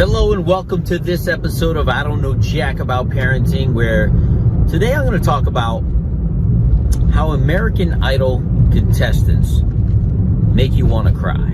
Hello and welcome to this episode of I Don't Know Jack About Parenting, where today I'm going to talk about how American Idol contestants make you want to cry.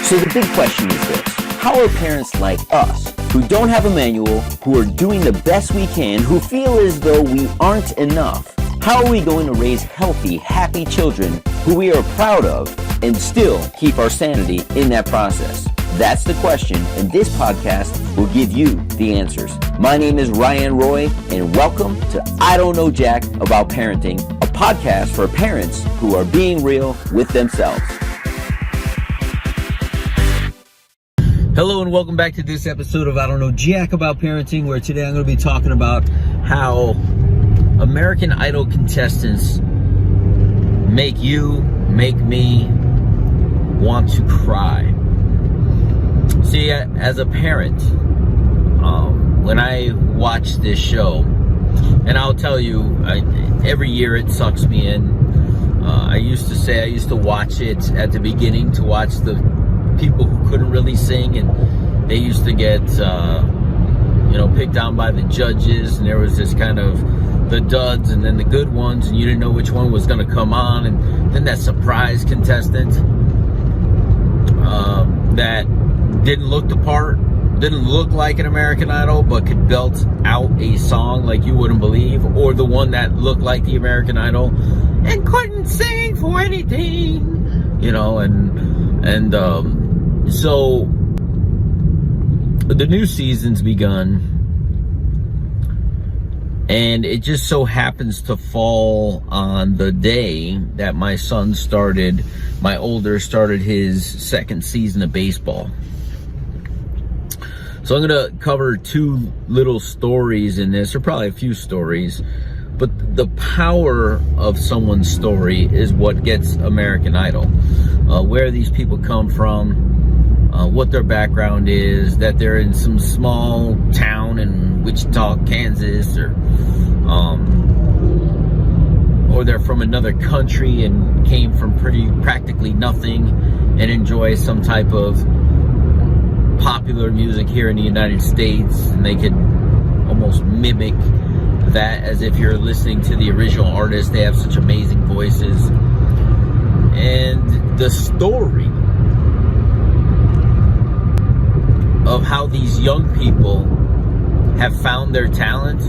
So the big question is this: how are parents like us, who don't have a manual, who are doing the best we can, who feel as though we aren't enough, how are we going to raise healthy, happy children who we are proud of and still keep our sanity in that process? That's the question, and this podcast will give you the answers. My name is Ryan Roy, and welcome to I Don't Know Jack About Parenting, a podcast for parents who are being real with themselves. Hello and welcome back to this episode of I Don't Know Jack About Parenting, where today I'm going to be talking about how American Idol contestants make me want to cry. See, as a parent, when I watch this show, and I'll tell you, every year it sucks me in. I used to watch it at the beginning to watch the people who couldn't really sing, and they used to get, picked on by the judges, and there was this kind of the duds and then the good ones, and you didn't know which one was going to come on, and then that surprise contestant that didn't look the part, didn't look like an American Idol, but could belt out a song like you wouldn't believe, or the one that looked like the American Idol and couldn't sing for anything, so the new season's begun, and it just so happens to fall on the day that my older started his second season of baseball. So I'm going to cover two little stories in this, or probably a few stories, but the power of someone's story is what gets American Idol. Where these people come from, what their background is, that they're in some small town in Wichita, Kansas, or they're from another country and came from practically nothing and enjoy some type of popular music here in the United States, and they could almost mimic that as if you're listening to the original artist. They have such amazing voices, and the story of how these young people have found their talent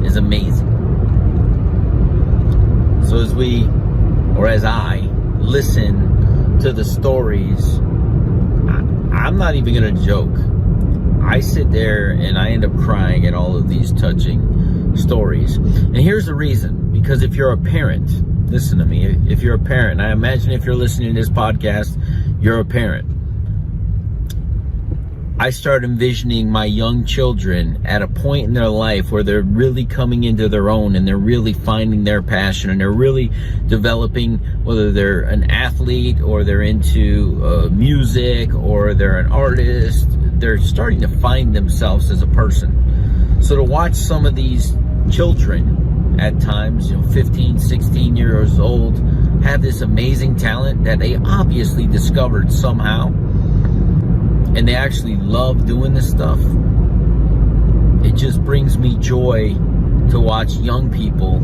is amazing. So as I listen to the stories, I'm not even going to joke. I sit there and I end up crying at all of these touching stories. And here's the reason. Because if you're a parent, listen to me. If you're a parent, I imagine if you're listening to this podcast, you're a parent. I start envisioning my young children at a point in their life where they're really coming into their own, and they're really finding their passion, and they're really developing, whether they're an athlete or they're into music or they're an artist. They're starting to find themselves as a person. So to watch some of these children at times, 15, 16 years old, have this amazing talent that they obviously discovered somehow, and they actually love doing this stuff, it just brings me joy to watch young people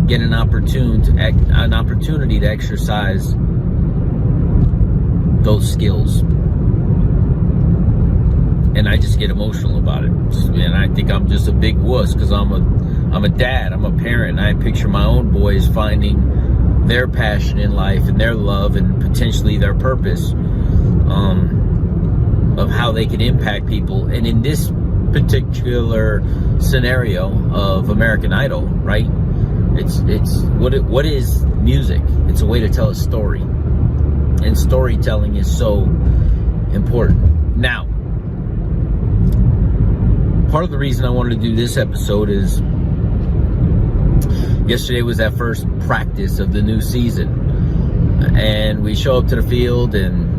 get an opportunity to exercise those skills. And I just get emotional about it. And I think I'm just a big wuss because I'm a dad, I'm a parent, and I picture my own boys finding their passion in life and their love and potentially their purpose. Of how they can impact people. And in this particular scenario of American Idol, right? What is music? It's a way to tell a story. And storytelling is so important. Now, part of the reason I wanted to do this episode is yesterday was that first practice of the new season. And we show up to the field, and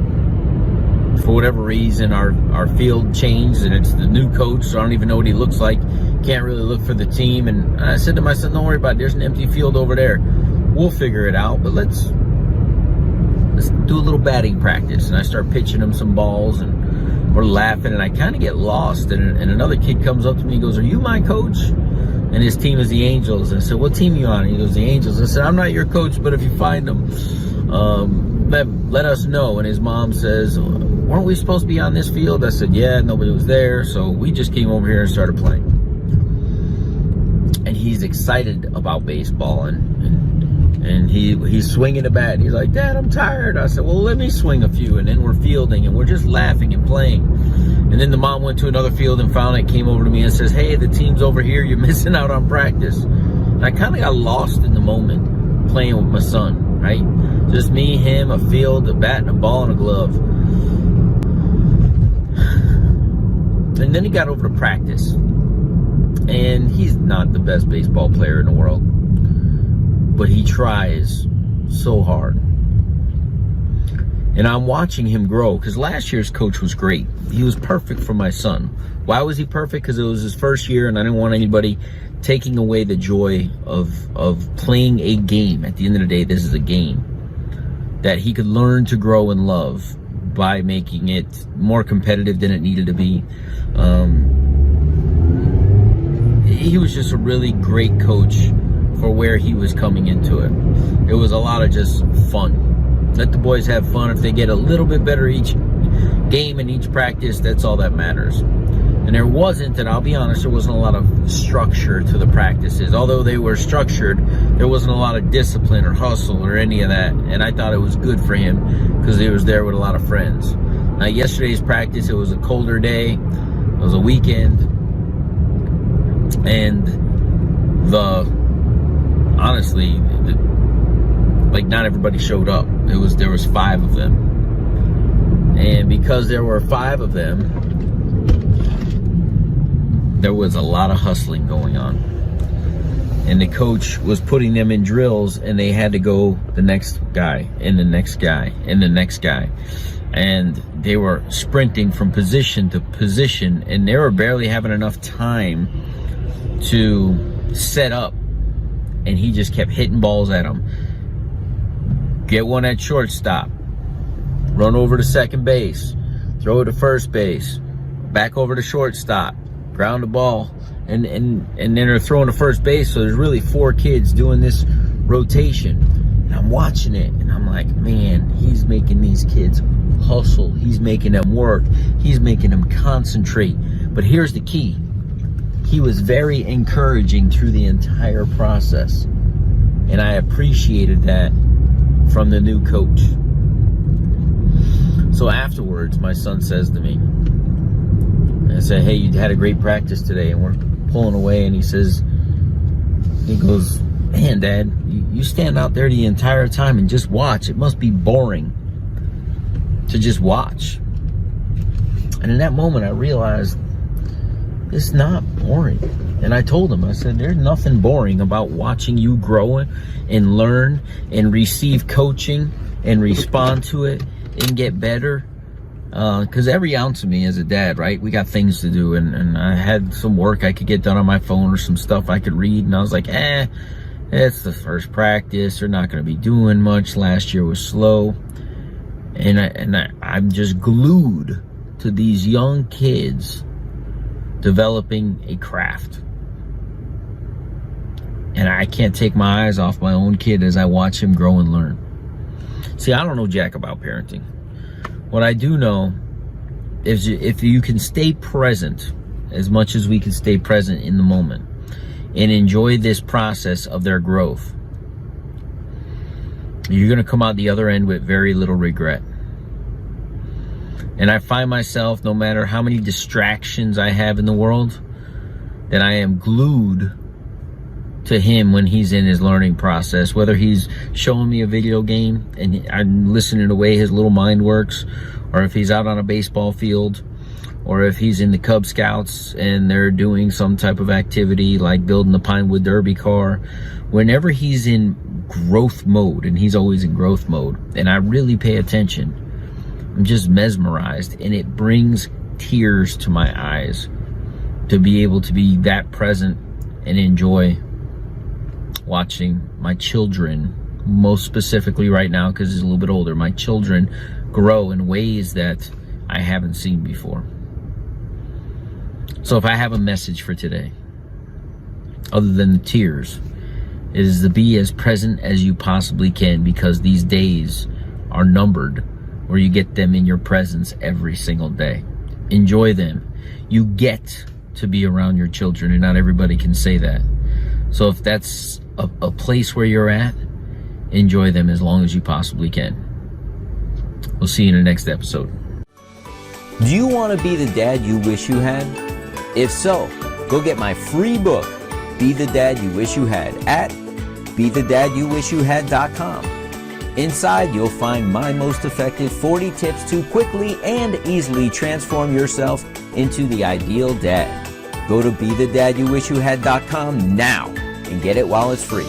for whatever reason, our field changed, and it's the new coach, so I don't even know what he looks like. Can't really look for the team. And I said to my son, don't worry about it. There's an empty field over there. We'll figure it out, but let's do a little batting practice. And I start pitching him some balls, and we're laughing, and I kind of get lost, and another kid comes up to me and goes, "Are you my coach?" And his team is the Angels. And I said, "What team are you on?" And he goes, "The Angels." I said, "I'm not your coach, but if you find them, let us know." And his mom says, "Weren't we supposed to be on this field?" I said, "Yeah, nobody was there, so we just came over here and started playing." And he's excited about baseball, and he's swinging the bat, and he's like, "Dad, I'm tired." I said, "Well, let me swing a few." And then we're fielding, and we're just laughing and playing. And then the mom went to another field and found it, came over to me and says, "Hey, the team's over here. You're missing out on practice." And I kind of got lost in the moment playing with my son, right? Just me, him, a field, a bat, and a ball, and a glove. And then he got over to practice. And he's not the best baseball player in the world, but he tries so hard. And I'm watching him grow, because last year's coach was great. He was perfect for my son. Why was he perfect? Because it was his first year, and I didn't want anybody taking away the joy of playing a game. At the end of the day, this is a game that he could learn to grow and love by making it more competitive than it needed to be. He was just a really great coach for where he was coming into it. It was a lot of just fun. Let the boys have fun. If they get a little bit better each game and each practice, that's all that matters. And there wasn't, and I'll be honest, there wasn't a lot of structure to the practices. Although they were structured, there wasn't a lot of discipline or hustle or any of that. And I thought it was good for him because he was there with a lot of friends. Now, yesterday's practice, it was a colder day. It was a weekend. And honestly, not everybody showed up. There was 5 of them. And because there were 5 of them, there was a lot of hustling going on. And the coach was putting them in drills, and they had to go the next guy, and the next guy, and the next guy. And they were sprinting from position to position, and they were barely having enough time to set up, and he just kept hitting balls at them. Get one at shortstop, run over to second base, throw it to first base, back over to shortstop, ground the ball, and then they're throwing to first base. So there's really 4 kids doing this rotation, and I'm watching it, and I'm like, man, he's making these kids hustle. He's making them work. He's making them concentrate. But here's the key. He was very encouraging through the entire process. And I appreciated that from the new coach. So afterwards, my son says to me, I said, "Hey, you had a great practice today." And we're pulling away, and he goes, "Man, Dad, you stand out there the entire time and just watch. It must be boring to just watch." And in that moment, I realized it's not boring. And I told him, I said, "There's nothing boring about watching you grow and learn and receive coaching and respond to it and get better." Because every ounce of me as a dad, right, we got things to do. And I had some work I could get done on my phone or some stuff I could read. And I was like, it's the first practice. They're not going to be doing much. Last year was slow. And I'm just glued to these young kids developing a craft. And I can't take my eyes off my own kid as I watch him grow and learn. See, I don't know jack about parenting. What I do know is if you can stay present as much as we can stay present in the moment and enjoy this process of their growth, you're going to come out the other end with very little regret. And I find myself, no matter how many distractions I have in the world, that I am glued to him when he's in his learning process, whether he's showing me a video game and I'm listening to the way his little mind works, or if he's out on a baseball field, or if he's in the Cub Scouts and they're doing some type of activity like building the Pinewood Derby car. Whenever he's in growth mode, and he's always in growth mode, and I really pay attention, I'm just mesmerized, and it brings tears to my eyes to be able to be that present and enjoy watching my children, most specifically right now because he's a little bit older, my children grow in ways that I haven't seen before. So if I have a message for today, other than the tears, it is to be as present as you possibly can, because these days are numbered where you get them in your presence every single day. Enjoy them. You get to be around your children, and not everybody can say that. So if that's a place where you're at, enjoy them as long as you possibly can. We'll see you in the next episode. Do you want to be the dad you wish you had? If so, go get my free book, Be the Dad You Wish You Had, at BeTheDadYouWishYouHad.com. Inside, you'll find my most effective 40 tips to quickly and easily transform yourself into the ideal dad. Go to BeTheDadYouWishYouHad.com now and get it while it's free.